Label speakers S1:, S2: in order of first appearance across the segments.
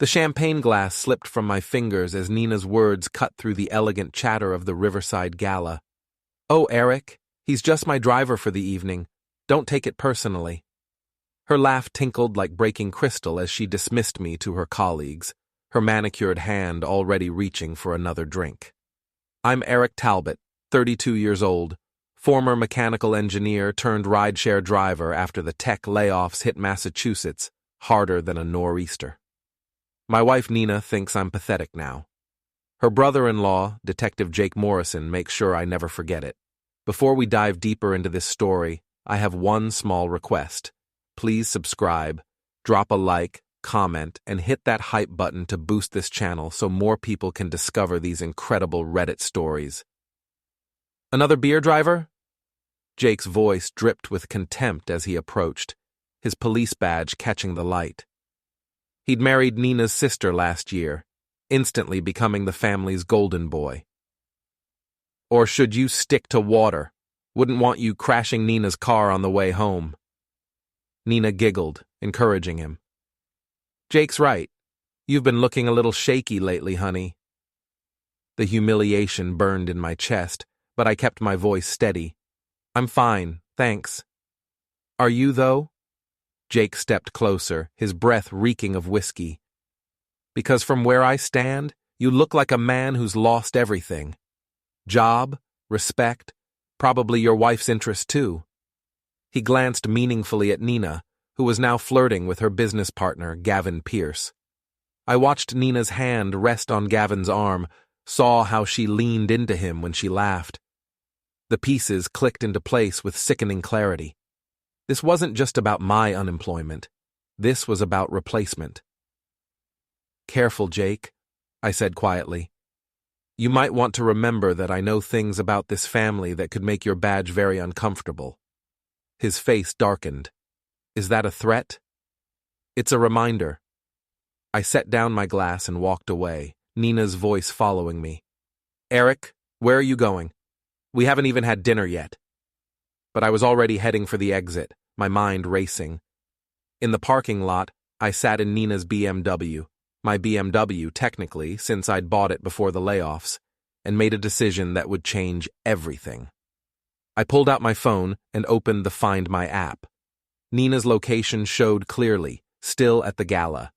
S1: The champagne glass slipped from my fingers as Nina's words cut through the elegant chatter of the riverside Gala. "Oh, Eric, he's just my driver for the evening. Don't take it personally." Her laugh tinkled like breaking crystal as she dismissed me to her colleagues, her manicured hand already reaching for another drink. "I'm Eric Talbot, 32 years old, former mechanical engineer turned rideshare driver after the tech layoffs hit Massachusetts harder than a nor'easter. My wife Nina thinks I'm pathetic now. Her brother-in-law, Detective Jake Morrison, makes sure I never forget it. Before we dive deeper into this story, I have one small request. Please subscribe, drop a like, comment, and hit that hype button to boost this channel so more people can discover these incredible Reddit stories. "Another beer, driver?" Jake's voice dripped with contempt as he approached, his police badge catching the light. He'd married Nina's sister last year, instantly becoming the family's golden boy. "Or should you stick to water? Wouldn't want you crashing Nina's car on the way home." Nina giggled, encouraging him. "Jake's right. You've been looking a little shaky lately, honey." The humiliation burned in my chest, but I kept my voice steady. "I'm fine, thanks." "Are you, though?" Jake stepped closer, his breath reeking of whiskey. "Because from where I stand, you look like a man who's lost everything. Job, respect, probably your wife's interest too." He glanced meaningfully at Nina, who was now flirting with her business partner, Gavin Pierce. I watched Nina's hand rest on Gavin's arm, saw how she leaned into him when she laughed. The pieces clicked into place with sickening clarity. This wasn't just about my unemployment. This was about replacement. "Careful, Jake," I said quietly. "You might want to remember that I know things about this family that could make your badge very uncomfortable." His face darkened. "Is that a threat?" "It's a reminder." I set down my glass and walked away, Nina's voice following me. "Eric, where are you going? We haven't even had dinner yet." But I was already heading for the exit, my mind racing. In the parking lot, I sat in Nina's BMW, my BMW technically since I'd bought it before the layoffs, and made a decision that would change everything. I pulled out my phone and opened the Find My app. Nina's location showed clearly, still at the Gala.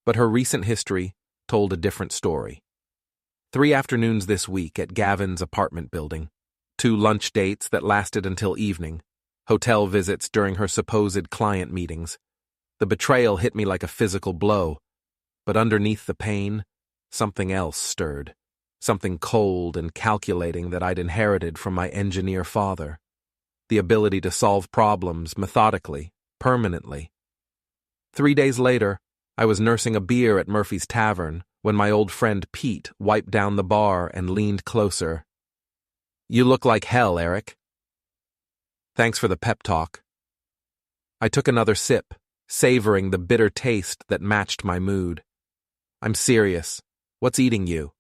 S1: But her recent history told a different story. 3 afternoons this week at Gavin's apartment building, 2 lunch dates that lasted until evening, hotel visits during her supposed client meetings. The betrayal hit me like a physical blow, but underneath the pain, something else stirred, something cold and calculating that I'd inherited from my engineer father. The ability to solve problems methodically, permanently. 3 days later, I was nursing a beer at Murphy's Tavern when my old friend Pete wiped down the bar and leaned closer. "You look like hell, Eric." "Thanks for the pep talk." I took another sip, savoring the bitter taste that matched my mood. "I'm serious. What's eating you?"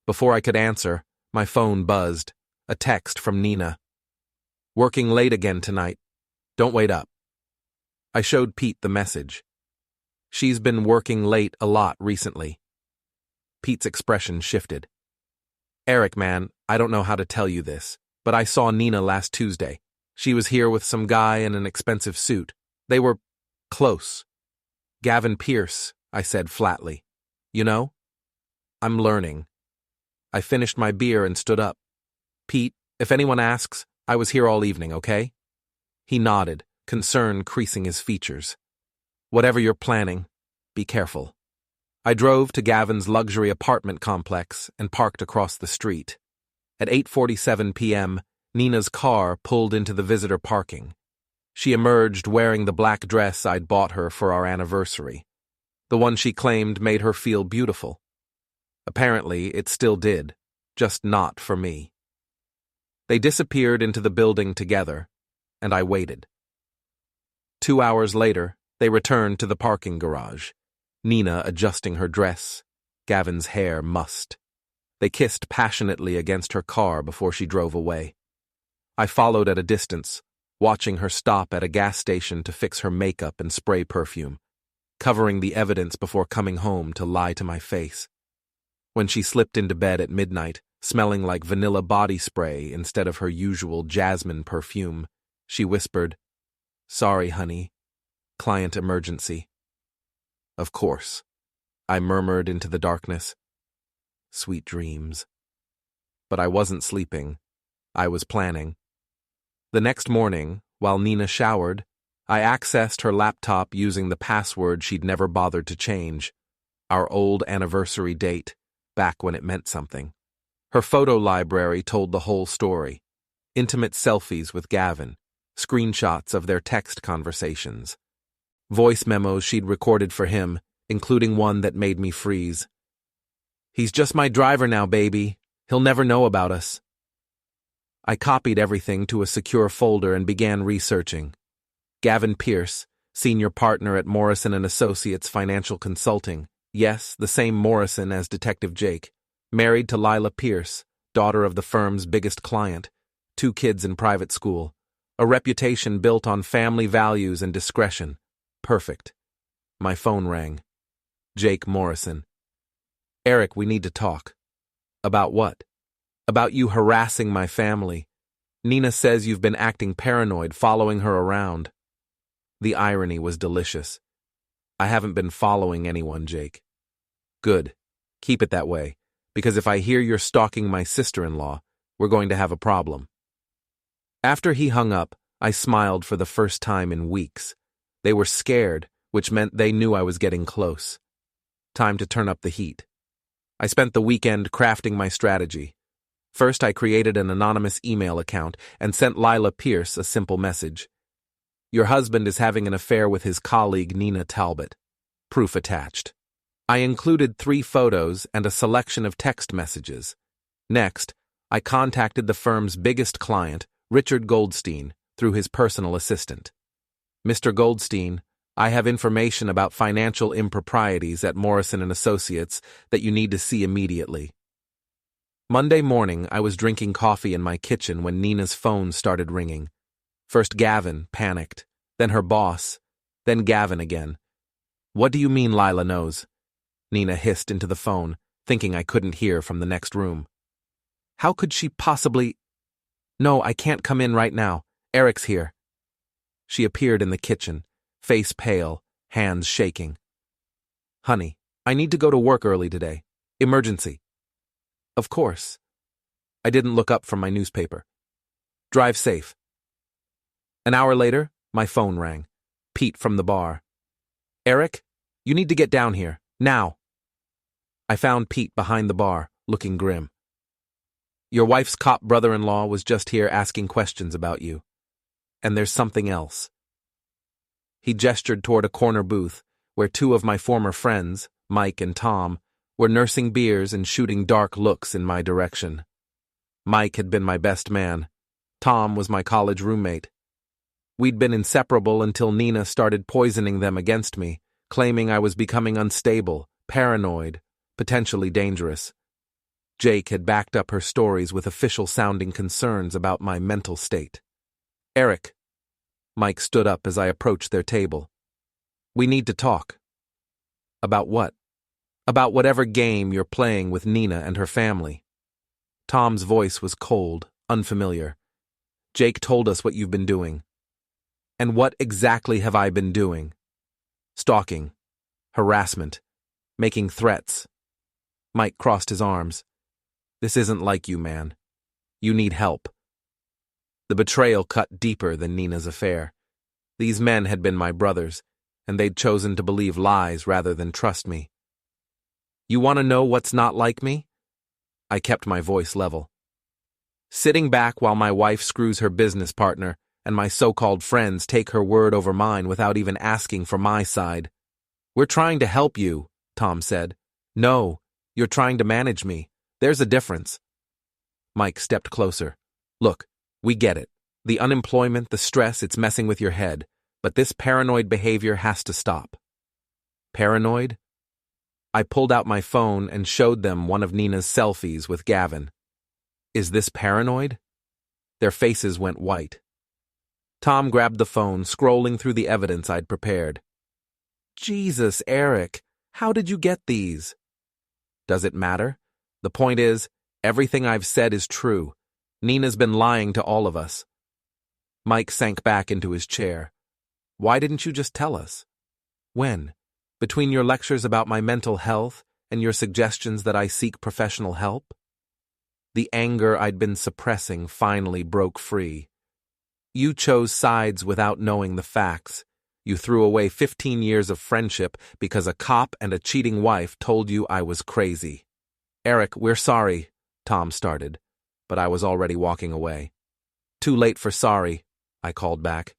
S1: Before I could answer, my phone buzzed, a text from Nina. "Working late again tonight. Don't wait up." I showed Pete the message. "She's been working late a lot recently." Pete's expression shifted. "Eric, man, I don't know how to tell you this, but I saw Nina last Tuesday. She was here with some guy in an expensive suit. They were close." "Gavin Pierce," I said flatly. "You know?" "I'm learning." I finished my beer and stood up. "Pete, if anyone asks, I was here all evening, okay?" He nodded, concern creasing his features. "Whatever you're planning, be careful." I drove to Gavin's luxury apartment complex and parked across the street. At 8:47 p.m., Nina's car pulled into the visitor parking. She emerged wearing the black dress I'd bought her for our anniversary, the one she claimed made her feel beautiful. Apparently, it still did, just not for me. They disappeared into the building together, and I waited. 2 hours later, they returned to the parking garage, Nina adjusting her dress, Gavin's hair mussed. They kissed passionately against her car before she drove away. I followed at a distance, watching her stop at a gas station to fix her makeup and spray perfume. covering the evidence before coming home to lie to my face. When she slipped into bed at midnight, smelling like vanilla body spray instead of her usual jasmine perfume, she whispered, "Sorry, honey. Client emergency." Of course, I murmured into the darkness. Sweet dreams. But I wasn't sleeping. I was planning. The next morning, while Nina showered, I accessed her laptop using the password she'd never bothered to change, our old anniversary date, back when it meant something. Her photo library told the whole story. Intimate selfies with Gavin, screenshots of their text conversations, voice memos she'd recorded for him, including one that made me freeze. "He's just my driver now, baby. He'll never know about us." I copied everything to a secure folder and began researching. Gavin Pierce, senior partner at Morrison & Associates Financial Consulting. Yes, the same Morrison as Detective Jake. Married to Lila Pierce, daughter of the firm's biggest client. 2 kids in private school. A reputation built on family values and discretion. Perfect. My phone rang. Jake Morrison. "Eric, we need to talk." "About what?" "About you harassing my family. Nina says you've been acting paranoid, following her around." The irony was delicious. "I haven't been following anyone, Jake." "Good. Keep it that way, because if I hear you're stalking my sister-in-law, we're going to have a problem." After he hung up, I smiled for the first time in weeks. They were scared, which meant they knew I was getting close. Time to turn up the heat. I spent the weekend crafting my strategy. First, I created an anonymous email account and sent Lila Pierce a simple message. "Your husband is having an affair with his colleague Nina Talbot." Proof attached. I included 3 photos and a selection of text messages. Next, I contacted the firm's biggest client, Richard Goldstein, through his personal assistant. "Mr. Goldstein, I have information about financial improprieties at Morrison & Associates that you need to see immediately." Monday morning, I was drinking coffee in my kitchen when Nina's phone started ringing. First Gavin, panicked, then her boss, then Gavin again. "What do you mean Lila knows?" Nina hissed into the phone, thinking I couldn't hear from the next room. "How could she possibly—" "No, I can't come in right now. Eric's here." She appeared in the kitchen, face pale, hands shaking. "Honey, I need to go to work early today. Emergency." "Of course." I didn't look up from my newspaper. "Drive safe." An hour later, my phone rang. Pete from the bar. "Eric, you need to get down here, now." I found Pete behind the bar, looking grim. "Your wife's cop brother-in-law was just here asking questions about you. And there's something else." He gestured toward a corner booth, where 2 of my former friends, Mike and Tom, were nursing beers and shooting dark looks in my direction. Mike had been my best man. Tom was my college roommate. We'd been inseparable until Nina started poisoning them against me, claiming I was becoming unstable, paranoid, potentially dangerous. Jake had backed up her stories with official-sounding concerns about my mental state. "Eric." Mike stood up as I approached their table. "We need to talk." "About what?" "About whatever game you're playing with Nina and her family." Tom's voice was cold, unfamiliar. "Jake told us what you've been doing." "And what exactly have I been doing?" "Stalking. Harassment. Making threats." Mike crossed his arms. "This isn't like you, man. You need help." The betrayal cut deeper than Nina's affair. These men had been my brothers, and they'd chosen to believe lies rather than trust me. "You want to know what's not like me?" I kept my voice level. "Sitting back while my wife screws her business partner, and my so-called friends take her word over mine without even asking for my side." "We're trying to help you," Tom said. "No, you're trying to manage me. There's a difference." Mike stepped closer. "Look, we get it. The unemployment, the stress, it's messing with your head. But this paranoid behavior has to stop." "Paranoid?" I pulled out my phone and showed them one of Nina's selfies with Gavin. "Is this paranoid?" Their faces went white. Tom grabbed the phone, scrolling through the evidence I'd prepared. Jesus, Eric, how did you get these? Does it matter? The point is, everything I've said is true. Nina's been lying to all of us. Mike sank back into his chair. Why didn't you just tell us? When? Between your lectures about my mental health and your suggestions that I seek professional help? The anger I'd been suppressing finally broke free. You chose sides without knowing the facts. You threw away 15 years of friendship because a cop and a cheating wife told you I was crazy. Eric, we're sorry, Tom started, but I was already walking away. Too late for sorry, I called back.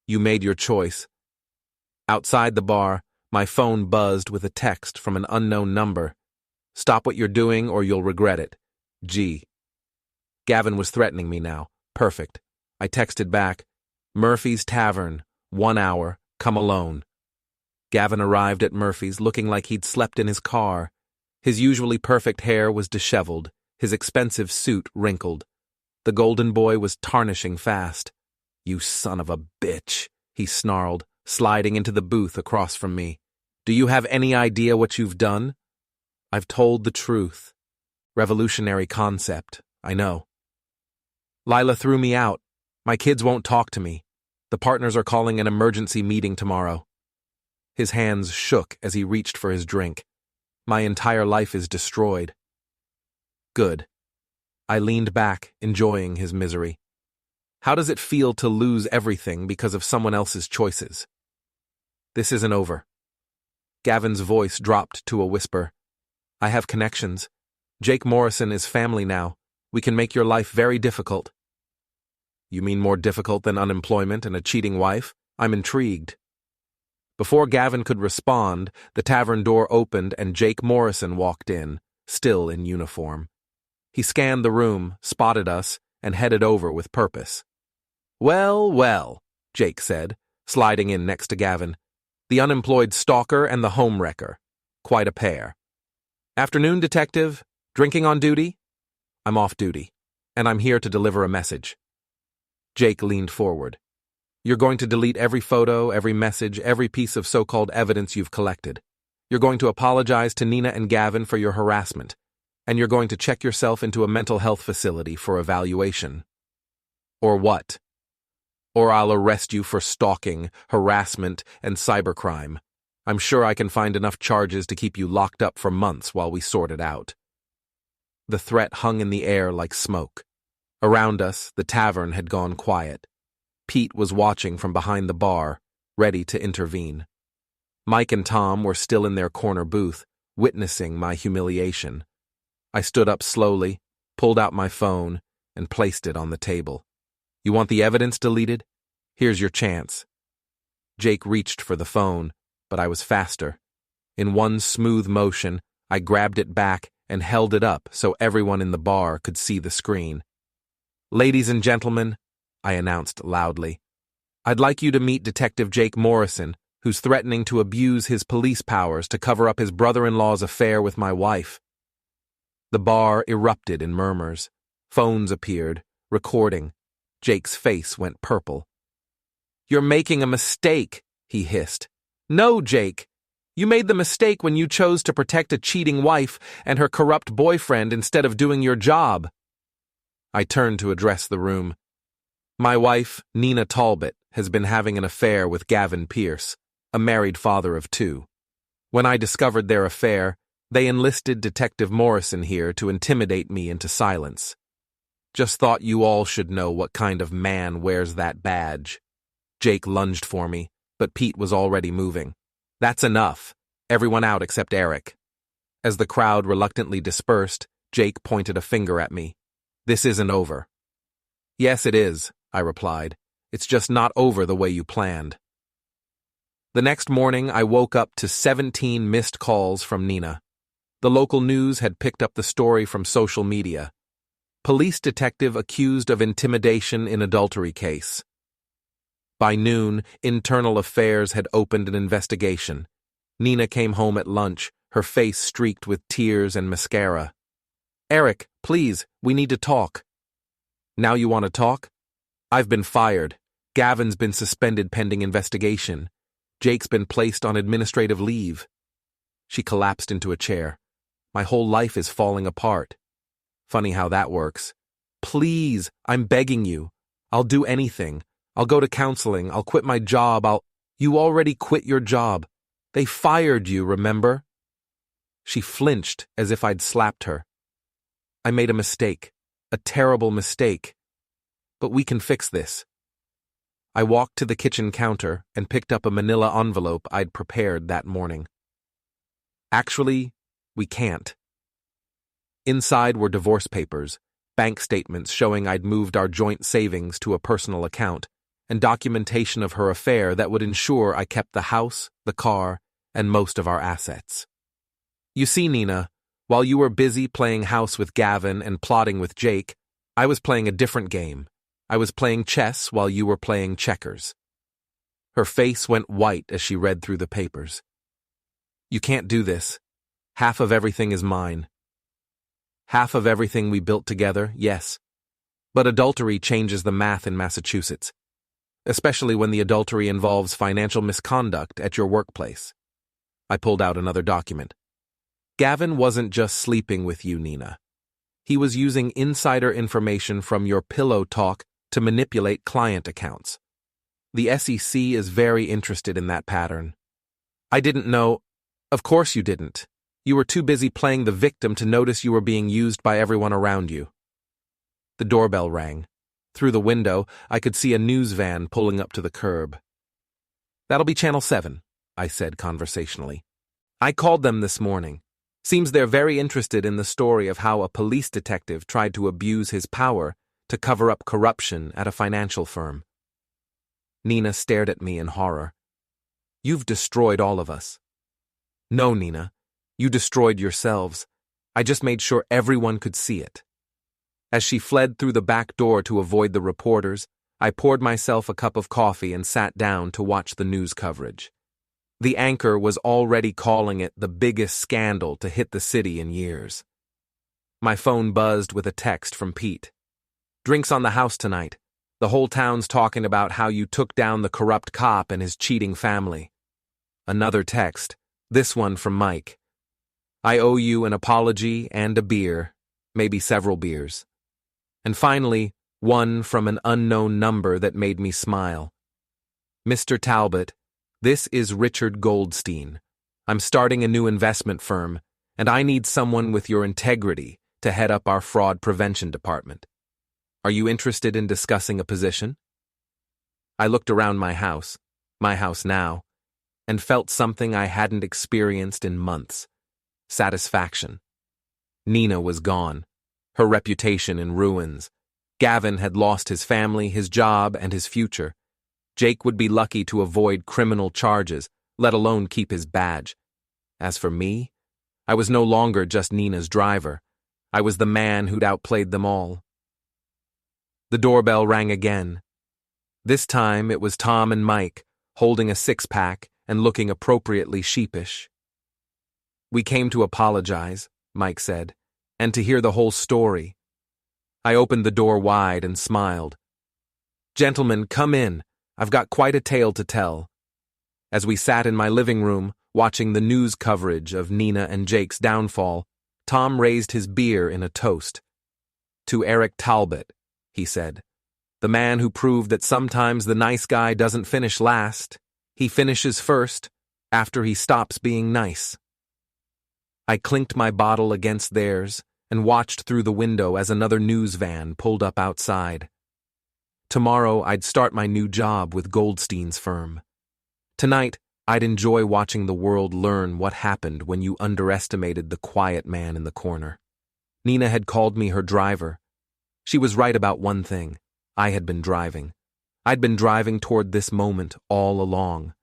S1: You made your choice. Outside the bar, my phone buzzed with a text from an unknown number. Stop what you're doing or you'll regret it. G. Gavin was threatening me now. Perfect. I texted back, Murphy's Tavern, 1 hour, come alone. Gavin arrived at Murphy's looking like he'd slept in his car. His usually perfect hair was disheveled, his expensive suit wrinkled. The golden boy was tarnishing fast. You son of a bitch, he snarled, sliding into the booth across from me. Do you have any idea what you've done? I've told the truth. Revolutionary concept, I know. Lila threw me out. My kids won't talk to me. The partners are calling an emergency meeting tomorrow. His hands shook as he reached for his drink. My entire life is destroyed. Good. I leaned back, enjoying his misery. How does it feel to lose everything because of someone else's choices? This isn't over. Gavin's voice dropped to a whisper. I have connections. Jake Morrison is family now. We can make your life very difficult. You mean more difficult than unemployment and a cheating wife? I'm intrigued. Before Gavin could respond, the tavern door opened and Jake Morrison walked in, still in uniform. He scanned the room, spotted us, and headed over with purpose. Well, well, Jake said, sliding in next to Gavin. The unemployed stalker and the homewrecker. Quite a pair. Afternoon, detective. Drinking on duty? I'm off duty, and I'm here to deliver a message. Jake leaned forward. You're going to delete every photo, every message, every piece of so-called evidence you've collected. You're going to apologize to Nina and Gavin for your harassment, and you're going to check yourself into a mental health facility for evaluation. Or what? Or I'll arrest you for stalking, harassment, and cybercrime. I'm sure I can find enough charges to keep you locked up for months while we sort it out. The threat hung in the air like smoke. Around us, the tavern had gone quiet. Pete was watching from behind the bar, ready to intervene. Mike and Tom were still in their corner booth, witnessing my humiliation. I stood up slowly, pulled out my phone, and placed it on the table. You want the evidence deleted? Here's your chance. Jake reached for the phone, but I was faster. In one smooth motion, I grabbed it back and held it up so everyone in the bar could see the screen. Ladies and gentlemen, I announced loudly, I'd like you to meet Detective Jake Morrison, who's threatening to abuse his police powers to cover up his brother-in-law's affair with my wife. The bar erupted in murmurs. Phones appeared, recording. Jake's face went purple. You're making a mistake, he hissed. No, Jake. You made the mistake when you chose to protect a cheating wife and her corrupt boyfriend instead of doing your job. I turned to address the room. My wife, Nina Talbot, has been having an affair with Gavin Pierce, a married father of 2. When I discovered their affair, they enlisted Detective Morrison here to intimidate me into silence. Just thought you all should know what kind of man wears that badge. Jake lunged for me, but Pete was already moving. That's enough. Everyone out except Eric. As the crowd reluctantly dispersed, Jake pointed a finger at me. This isn't over. Yes, it is, I replied. It's just not over the way you planned. The next morning, I woke up to 17 missed calls from Nina. The local news had picked up the story from social media. Police detective accused of intimidation in adultery case. By noon, Internal Affairs had opened an investigation. Nina came home at lunch, her face streaked with tears and mascara. Eric, please, we need to talk. Now you want to talk? I've been fired. Gavin's been suspended pending investigation. Jake's been placed on administrative leave. She collapsed into a chair. My whole life is falling apart. Funny how that works. Please, I'm begging you. I'll do anything. I'll go to counseling. I'll quit my job. You already quit your job. They fired you, remember? She flinched as if I'd slapped her. I made a mistake. A terrible mistake. But we can fix this. I walked to the kitchen counter and picked up a manila envelope I'd prepared that morning. Actually, we can't. Inside were divorce papers, bank statements showing I'd moved our joint savings to a personal account, and documentation of her affair that would ensure I kept the house, the car, and most of our assets. You see, Nina, while you were busy playing house with Gavin and plotting with Jake, I was playing a different game. I was playing chess while you were playing checkers. Her face went white as she read through the papers. You can't do this. Half of everything is mine. Half of everything we built together, yes. But adultery changes the math in Massachusetts, especially when the adultery involves financial misconduct at your workplace. I pulled out another document. Gavin wasn't just sleeping with you, Nina. He was using insider information from your pillow talk to manipulate client accounts. The SEC is very interested in that pattern. I didn't know. Of course you didn't. You were too busy playing the victim to notice you were being used by everyone around you. The doorbell rang. Through the window, I could see a news van pulling up to the curb. That'll be Channel 7, I said conversationally. I called them this morning. Seems they're very interested in the story of how a police detective tried to abuse his power to cover up corruption at a financial firm. Nina stared at me in horror. You've destroyed all of us. No, Nina. You destroyed yourselves. I just made sure everyone could see it. As she fled through the back door to avoid the reporters, I poured myself a cup of coffee and sat down to watch the news coverage. The anchor was already calling it the biggest scandal to hit the city in years. My phone buzzed with a text from Pete. Drinks on the house tonight. The whole town's talking about how you took down the corrupt cop and his cheating family. Another text, this one from Mike. I owe you an apology and a beer, maybe several beers. And finally, one from an unknown number that made me smile. Mr. Talbot, this is Richard Goldstein. I'm starting a new investment firm, and I need someone with your integrity to head up our fraud prevention department. Are you interested in discussing a position? I looked around my house now, and felt something I hadn't experienced in months. Satisfaction. Nina was gone, her reputation in ruins. Gavin had lost his family, his job, and his future. Jake would be lucky to avoid criminal charges, let alone keep his badge. As for me, I was no longer just Nina's driver. I was the man who'd outplayed them all. The doorbell rang again. This time it was Tom and Mike, holding a six-pack and looking appropriately sheepish. We came to apologize, Mike said, and to hear the whole story. I opened the door wide and smiled. Gentlemen, come in. I've got quite a tale to tell. As we sat in my living room, watching the news coverage of Nina and Jake's downfall, Tom raised his beer in a toast. To Eric Talbot, he said, the man who proved that sometimes the nice guy doesn't finish last. He finishes first, after he stops being nice. I clinked my bottle against theirs and watched through the window as another news van pulled up outside. Tomorrow I'd start my new job with Goldstein's firm. Tonight, I'd enjoy watching the world learn what happened when you underestimated the quiet man in the corner. Nina had called me her driver. She was right about one thing. I had been driving. I'd been driving toward this moment all along.